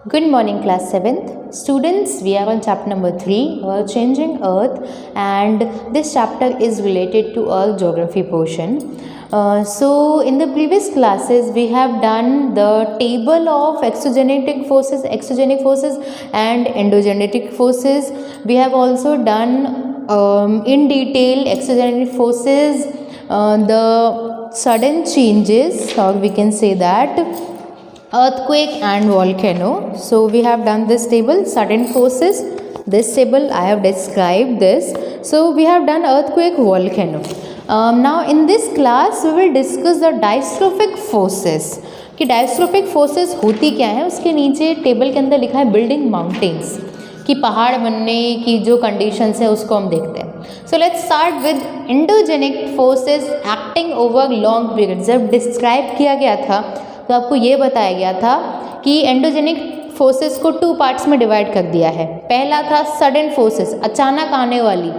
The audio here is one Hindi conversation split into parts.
Good morning, class 7th. Students, we are on chapter number 3, Changing Earth, and this chapter is related to Earth geography portion. So, in the previous classes, we have done the table of exogenetic forces, and endogenetic forces. We have also done in detail exogenetic forces, the sudden changes, or we can say that earthquake and volcano. So we have done this table, sudden forces. This table I have described this. So we have done earthquake, volcano. Now in this class we will discuss the dystrophic forces. कि डायस्ट्रोफिक फोर्सेस होती क्या है, उसके नीचे टेबल के अंदर लिखा है बिल्डिंग माउंटेन्स, कि पहाड़ बनने की जो कंडीशंस है उसको हम देखते हैं. So let's start with endogenic forces acting over long period. जब डिस्क्राइब किया गया था तो आपको ये बताया गया था कि एंडोजेनिक फोर्सेस को 2 पार्ट्स में डिवाइड कर दिया है. पहला था सडन फोर्सेस, अचानक आने वाली,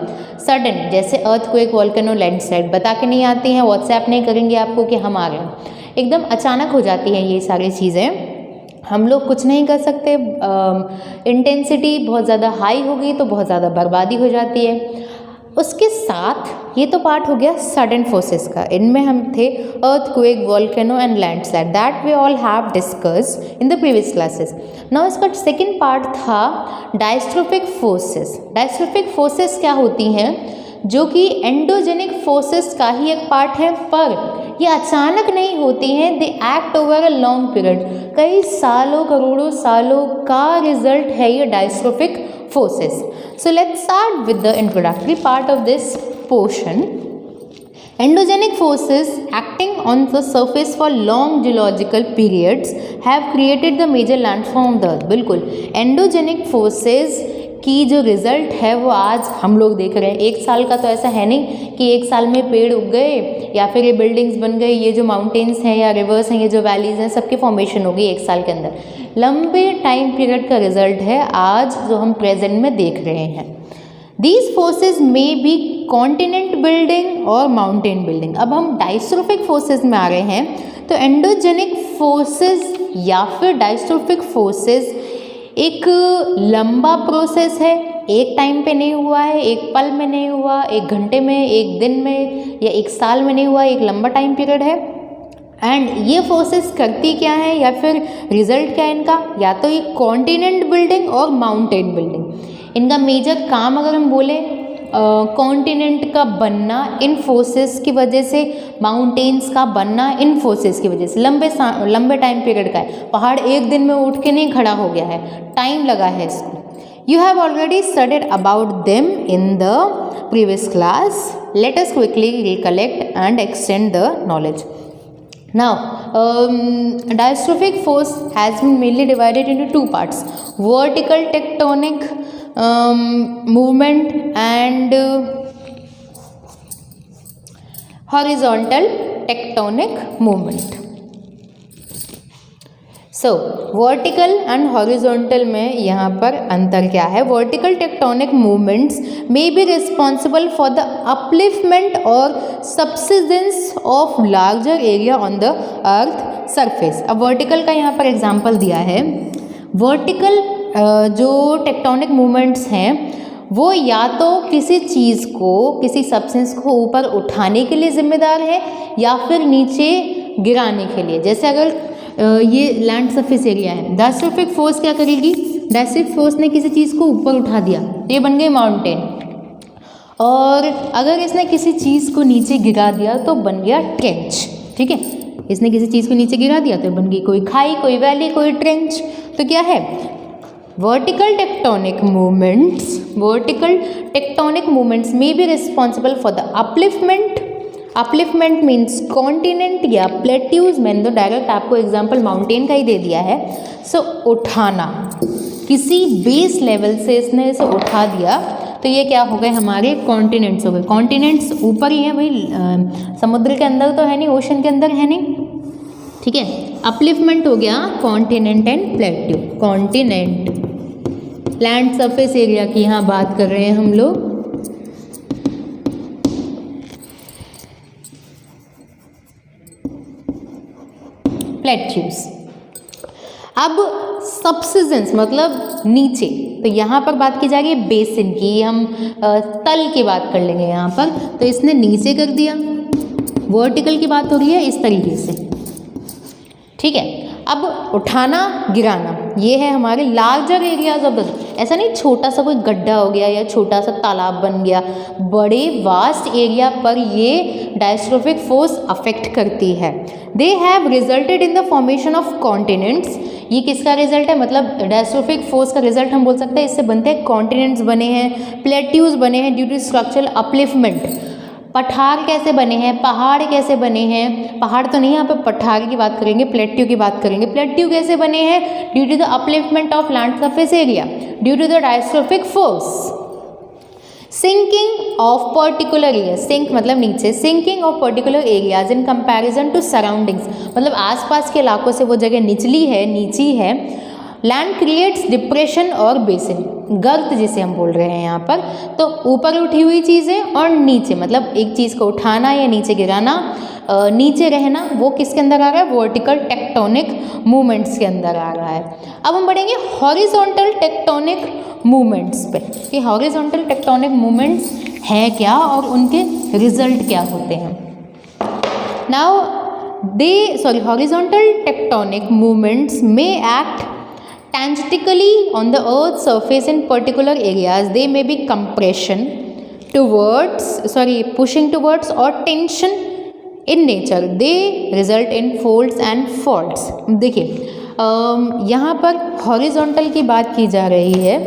सडन, जैसे अर्थक्वेक, वोल्केनो, लैंडस्लाइड. बता के नहीं आती हैं, व्हाट्सएप नहीं करेंगे आपको कि हम आ रहे हैं, एकदम अचानक हो जाती हैं ये सारी चीज़ें. हम लोग कुछ नहीं कर सकते. इंटेंसिटी बहुत ज़्यादा हाई होगी तो बहुत ज़्यादा बर्बादी हो जाती है. उसके साथ ये तो पार्ट हो गया सडन फोर्सेस का. इनमें हम थे earthquake, volcano and landslide, that we all have discussed in the previous classes. Now इसका सेकंड पार्ट था डायस्ट्रोफिक फोर्सेस. डायस्ट्रोफिक फोर्सेस क्या होती हैं, जो कि एंडोजेनिक फोर्सेस का ही एक पार्ट है, पर ये अचानक नहीं होती हैं. They act over a long period, कई सालों, करोड़ों सालों का रिजल्ट है ये diastrophic forces. So let's start with the introductory part of this portion. Endogenic forces acting on the surface for long geological periods have created the major landform of the earth. बिल्कुल endogenic forces की जो रिज़ल्ट है वो आज हम लोग देख रहे हैं. एक साल का तो ऐसा है नहीं कि एक साल में पेड़ उग गए या फिर ये बिल्डिंग्स बन गई, ये जो माउंटेन्स हैं या रिवर्स हैं, ये जो वैलीज़ हैं, सबकी फॉर्मेशन हो गई एक साल के अंदर. लंबे टाइम पीरियड का रिजल्ट है आज जो हम प्रेजेंट में देख रहे हैं. These forces may be continent building और माउंटेन बिल्डिंग. अब हम डायस्ट्रोफिक फोर्सेज में आ रहे हैं. तो एंडोजेनिक फोर्सेज या फिर डायस्ट्रोफिक फोर्सेज एक लंबा प्रोसेस है, एक टाइम पे नहीं हुआ है, एक पल में नहीं हुआ, एक घंटे में, एक दिन में या एक साल में नहीं हुआ, एक लंबा टाइम पीरियड है. एंड ये फोर्सेस करती क्या है या फिर रिजल्ट क्या है इनका, या तो ये कॉन्टिनेंट बिल्डिंग और माउंटेन बिल्डिंग. इनका मेजर काम अगर हम बोले, कॉन्टिनेंट का बनना इन फोर्सेस की वजह से, माउंटेन्स का बनना इन फोर्सेस की वजह से. लंबे टाइम पीरियड का है, पहाड़ एक दिन में उठ के नहीं खड़ा हो गया है, टाइम लगा है इसको. You have already studied about them in the previous class. Let us quickly recollect and extend the knowledge. Now, diastrophic force has been mainly divided into 2 parts: vertical tectonic movement and horizontal tectonic movement. So vertical and horizontal में यहाँ पर अंतर क्या है. Vertical tectonic movements may be responsible for the upliftment और subsidence of larger area on the earth surface. अब वर्टिकल का यहाँ पर एग्जांपल दिया है. वर्टिकल जो टेक्टोनिक मूवमेंट्स हैं वो या तो किसी चीज़ को, किसी सब्सटेंस को ऊपर उठाने के लिए जिम्मेदार है या फिर नीचे गिराने के लिए. जैसे अगर ये लैंड सरफेस एरिया है, डायस्ट्रोफिक फोर्स क्या करेगी, डायस्ट्रोफिक फोर्स ने किसी चीज़ को ऊपर उठा दिया तो ये बन गई माउंटेन, और अगर इसने किसी चीज़ को नीचे गिरा दिया तो बन गया ट्रेंच. ठीक है, इसने किसी चीज़ को नीचे गिरा दिया तो बन गई कोई खाई, कोई वैली, कोई ट्रेंच. तो क्या है, vertical tectonic movements may be responsible for the upliftment. Upliftment means continent या प्लेट्यूज. मैंने तो डायरेक्ट आपको एग्जांपल माउंटेन का ही दे दिया है. सो उठाना, किसी बेस लेवल से इसने इसे उठा दिया तो ये क्या हो गए, हमारे कॉन्टिनेंट्स हो गए. कॉन्टिनेंट्स ऊपर ही हैं भाई, समुद्र के अंदर तो है नहीं, ओशन के अंदर है नहीं. ठीक है, अपलिफ्टमेंट हो गया continent and plateau. Continent land surface area की यहाँ बात कर रहे हैं हम लोग. प्लेट्यूज. अब सबसिडेंस मतलब नीचे, तो यहाँ पर बात की जा रही है बेसिन की, हम तल की बात कर लेंगे यहाँ पर, तो इसने नीचे कर दिया। वर्टिकल की बात हो रही है इस तरीके से, ठीक है। अब उठाना गिराना, ये है हमारे लार्जर एरियाज ऑफ द, ऐसा नहीं छोटा सा कोई गड्ढा हो गया या छोटा सा तालाब बन गया, बड़े वास्ट एरिया पर ये डायस्ट्रोफिक फोर्स अफेक्ट करती है। They have resulted in the formation of continents, ये किसका रिजल्ट है, मतलब डायस्ट्रोफिक फोर्स का रिजल्ट हम बोल सकते हैं, इससे बनते हैं कॉन्टिनेंट्स बने हैं, प्लेट्यूज बने हैं ड्यू टू स्ट्रक्चरल अपलिफ्टमेंट। पठार कैसे बने हैं, पहाड़ कैसे बने हैं, पहाड़ तो नहीं, यहाँ पे पठार की बात करेंगे, प्लेट्यू की बात करेंगे। प्लेट्यू कैसे बने हैं, due to the upliftment of land surface area due to the diastrophic force. Sinking of particular area, sink मतलब नीचे, sinking of particular areas in comparison to surroundings, मतलब आसपास के इलाकों से वो जगह निचली है, नीची है। लैंड क्रिएट्स डिप्रेशन और बेसिन, गर्त जिसे हम बोल रहे हैं यहाँ पर, तो ऊपर उठी हुई चीज़ें और नीचे, मतलब एक चीज़ को उठाना या नीचे गिराना, नीचे रहना, वो किसके अंदर आ रहा है, वर्टिकल टेक्टोनिक मूवमेंट्स के अंदर आ रहा है। अब हम बढ़ेंगे हॉरिजॉन्टल टेक्टोनिक मूवमेंट्स पे, कि हॉरिजॉन्टल टेक्टोनिक मूवमेंट्स हैं क्या और उनके रिजल्ट क्या होते हैं। नाउ हॉरिजॉन्टल टेक्टोनिक मूवमेंट्स में act tangentially on the earth's surface in particular areas. They may be pushing towards or tension in nature. They result in folds and faults. देखिए यहाँ पर हॉरिजॉन्टल की बात की जा रही है,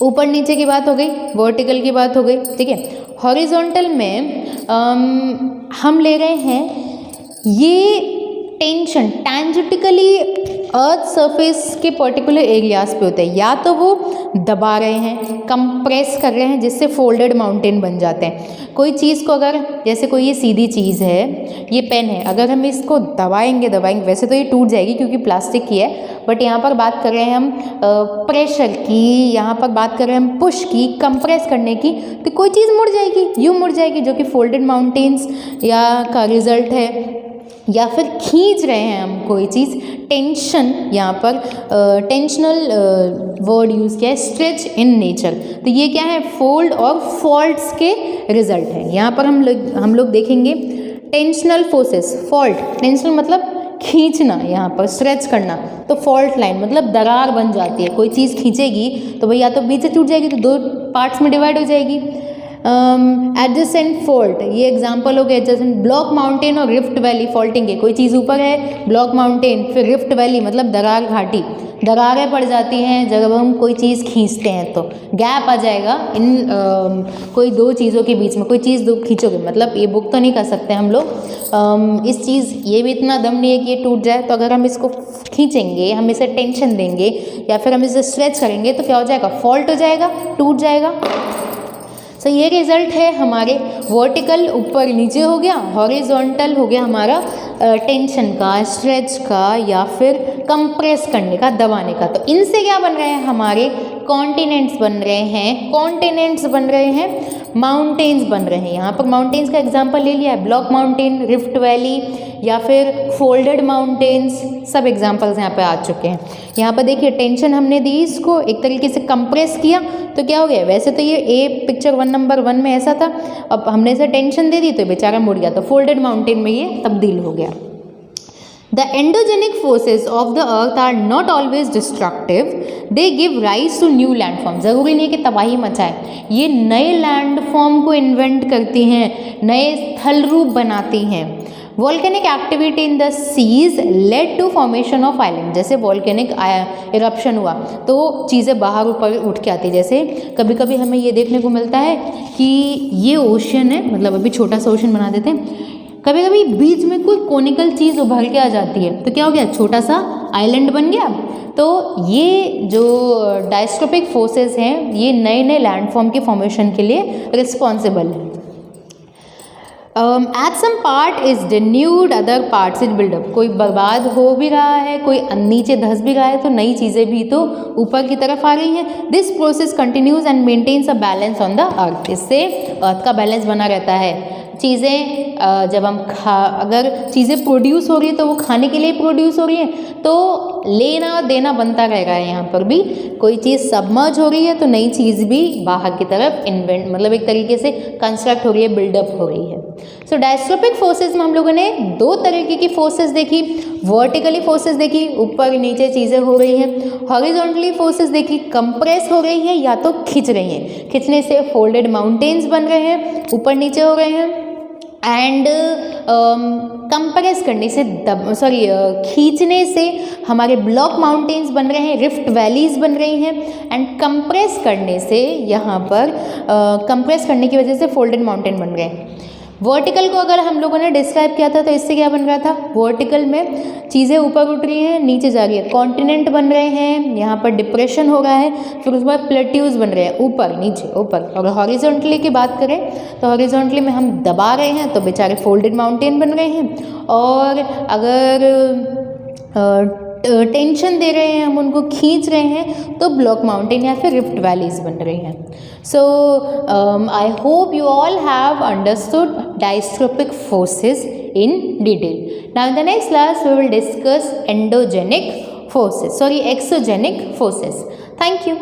ऊपर नीचे की बात हो गई, वर्टिकल की बात हो गई, ठीक है। हॉरिजॉन्टल में हम ले रहे हैं ये टेंशन टैंजेंटिकली अर्थ सरफेस के पर्टिकुलर एरियाज पे होते हैं, या तो वो दबा रहे हैं, कंप्रेस कर रहे हैं, जिससे फोल्डेड माउंटेन बन जाते हैं। कोई चीज़ को अगर, जैसे कोई ये सीधी चीज़ है, ये पेन है, अगर हम इसको दबाएंगे, वैसे तो ये टूट जाएगी क्योंकि प्लास्टिक की है, बट यहाँ पर बात कर रहे हैं हम प्रेशर की, यहाँ पर बात कर रहे हैं हम पुश की, कंप्रेस करने की, तो कोई चीज़ मुड़ जाएगी, यूँ मुड़ जाएगी, जो कि फोल्डेड माउंटेन्स या का रिजल्ट है। या फिर खींच रहे हैं हम कोई चीज़, टेंशन, यहाँ पर टेंशनल वर्ड यूज़ किया है, स्ट्रेच इन नेचर, तो ये क्या है, फोल्ड और फॉल्ट्स के रिजल्ट है। यहाँ पर हम लोग देखेंगे टेंशनल फोर्सेस, फॉल्ट, टेंशनल मतलब खींचना, यहाँ पर स्ट्रेच करना, तो फॉल्ट लाइन मतलब दरार बन जाती है, कोई चीज़ खींचेगी तो भैया तो बीच से टूट जाएगी, तो दो पार्ट्स में डिवाइड हो जाएगी। एडजेसेंट फॉल्ट, ये एग्जांपल हो गया एडजेसेंट, ब्लॉक माउंटेन और रिफ्ट वैली फॉल्टिंग है, कोई चीज़ ऊपर है, ब्लॉक माउंटेन, फिर रिफ्ट वैली मतलब दरार घाटी, दरारें पड़ जाती हैं जब हम कोई चीज़ खींचते हैं, तो गैप आ जाएगा इन कोई दो चीज़ों के बीच में, कोई चीज़ दो खींचोगे, मतलब ये बुक तो नहीं कर सकते हम लोग, इस चीज़ ये भी इतना दम नहीं है कि ये टूट जाए, तो अगर हम इसको खींचेंगे, हम इसे टेंशन देंगे या फिर हम इसे स्ट्रेच करेंगे, तो क्या हो जाएगा, फॉल्ट हो जाएगा, टूट जाएगा। सो ये रिजल्ट है हमारे वर्टिकल ऊपर नीचे हो गया, हॉरिजॉन्टल हो गया हमारा टेंशन का, स्ट्रेच का या फिर कंप्रेस करने का, दबाने का। तो इनसे क्या बन रहे हैं, हमारे कॉन्टिनेंट्स बन रहे हैं, कॉन्टिनेंट्स बन रहे हैं, माउंटेन्स बन रहे हैं। यहाँ पर माउंटेन्स का एग्जांपल ले लिया है, ब्लॉक माउंटेन, रिफ्ट वैली या फिर फोल्डेड माउंटेन्स, सब एग्जांपल्स यहाँ पे आ चुके हैं। यहाँ पर देखिए टेंशन हमने दी, इसको एक तरीके से कंप्रेस किया, तो क्या हो गया, वैसे तो ये ए पिक्चर 1 नंबर 1 में ऐसा था, अब हमने इसे टेंशन दे दी तो बेचारा मुड़ गया, तो फोल्डेड माउंटेन में ये तब्दील हो गया। The endogenic forces of the earth are not always destructive. They give rise to new landforms. ज़रूरी नहीं कि तबाही मचाए, ये नए लैंडफॉर्म को इन्वेंट करती हैं, नए स्थल रूप बनाती हैं। Volcanic activity in the seas lead to formation of island, जैसे वॉल्केनिक इरप्शन हुआ तो चीज़ें बाहर ऊपर उठ के आती, जैसे कभी कभी हमें ये देखने को मिलता है कि ये ओशन है, मतलब अभी छोटा सा ओशन बना देते हैं, कभी कभी बीच में कोई कोनिकल चीज़ उभर के आ जाती है, तो क्या हो गया, छोटा सा आइलैंड बन गया। तो ये जो डायस्ट्रोपिक फोर्सेस हैं, ये नए नए लैंडफॉर्म के फॉर्मेशन के लिए रिस्पॉन्सिबल है। At some part is denuded, other parts is build up, कोई बर्बाद हो भी रहा है, कोई नीचे धंस भी रहा है, तो नई चीज़ें भी तो ऊपर की तरफ आ रही हैं। This process continues and maintains a balance on the earth, इससे अर्थ का बैलेंस बना रहता है। चीज़ें जब हम अगर चीज़ें प्रोड्यूस हो रही है तो वो खाने के लिए प्रोड्यूस हो रही है, तो लेना देना बनता रहेगा। यहाँ पर भी कोई चीज़ सबमर्ज हो रही है तो नई चीज़ भी बाहर की तरफ इन्वेंट मतलब एक तरीके से कंस्ट्रक्ट हो रही है, बिल्डअप हो रही है। सो डायस्ट्रोपिक फोर्सेस में हम लोगों ने दो तरीके की फोर्सेस देखी। वर्टिकली फोर्सेस देखी, ऊपर नीचे चीज़ें हो रही हैं। हॉरिजॉन्टली फोर्सेस देखी, कंप्रेस हो रही है या तो खिंच रही हैं। खिंचने से फोल्डेड माउंटेन्स बन रहे हैं, ऊपर नीचे हो रहे हैं। एंड कंप्रेस करने से खींचने से हमारे ब्लॉक माउंटेन्स बन रहे हैं, रिफ्ट वैलीज बन रही हैं। एंड कंप्रेस करने से यहाँ पर कंप्रेस करने की वजह से फोल्डेड माउंटेन बन रहे हैं। वर्टिकल को अगर हम लोगों ने डिस्क्राइब किया था तो इससे क्या बन रहा था, वर्टिकल में चीज़ें ऊपर उठ रही हैं, नीचे जा रही है, कॉन्टिनेंट बन रहे हैं, यहाँ पर डिप्रेशन हो रहा है, फिर उसके बाद प्लेट्यूज बन रहे हैं, ऊपर नीचे ऊपर। और हॉरिजॉन्टली की बात करें तो हॉरिजॉन्टली में हम दबा रहे हैं तो बेचारे फोल्डेड माउंटेन बन रहे हैं। और अगर टेंशन दे रहे हैं, हम उनको खींच रहे हैं तो ब्लॉक माउंटेन या फिर रिफ्ट वैलीज बन रही हैं। So I hope you all have understood diastrophic forces in detail. Now in the next class we will discuss exogenic forces. Thank you.